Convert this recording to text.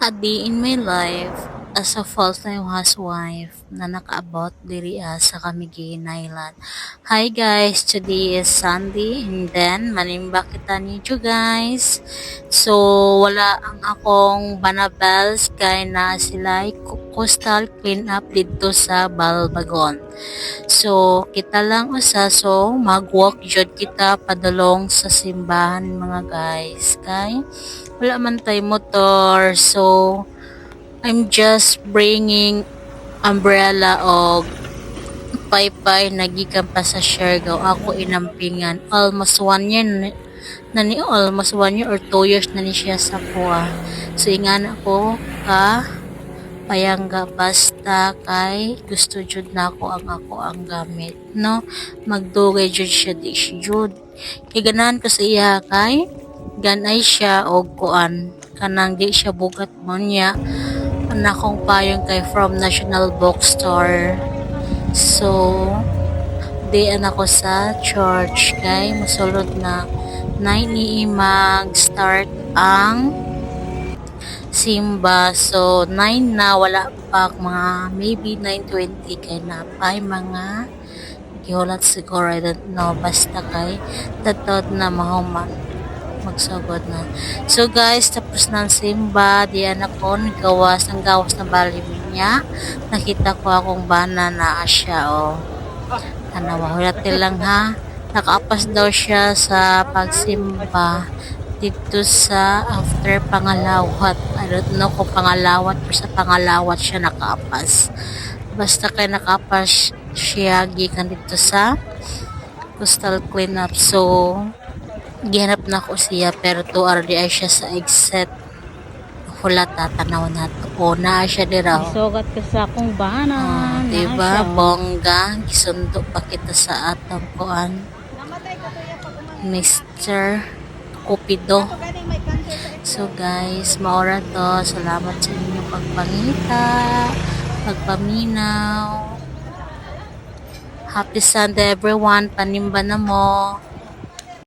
A day in my life as a full-time housewife na nakaabot diri sa Camiguin Island. Hi guys, today is Sunday and then manimba kita nito guys. So wala ang akong banabels kay na sila coastal clean up dito sa Balbagon. So kita lang usa so mag-walk jud kita padulong sa simbahan mga guys kay wala man tay motor, so I'm just bringing umbrella o paypay nagikan pa sa Siargao. Ako inampingan almost 1 year almost 1 year or 2 years na ni siya sa kuha. So ingan ako ka payangga basta kay gusto jud na ako ang gamit no, magdugay jud siya di jud kay ganahan ko sa iya kay ganay siya og kuan kanang di siya bugat mo niya anakong payong kay from National Bookstore. So di ako sa church kay musulod na 9 mag start ang simba. So 9 na wala pa mga maybe 9:20 kay na pa mga gihulat siguro I don't know basta kay datod na mahuman magsugod na. So guys, tapos ng simba, diyan ako gawas ng gawas na balimin niya. Nakita ko akong bana na siya tanawa, hulat lang ha. Nakaapas daw siya sa pagsimba dito sa after pangalawat. I don't know kung pangalawat o sa pangalawat siya nakaapas. Basta kay nakaapas siya gikan dito sa coastal cleanup. So gihanap na ko siya pero tuar di ay siya sa exit hulat tatanaw na to na siya dira Isugat ka sa akong bana. diba bongga gisundo pa kita sa atong kuan Mr. Cupido. So guys maura to, salamat sa inyong pagpangita pagpaminaw. Happy Sunday everyone, panimba na mo.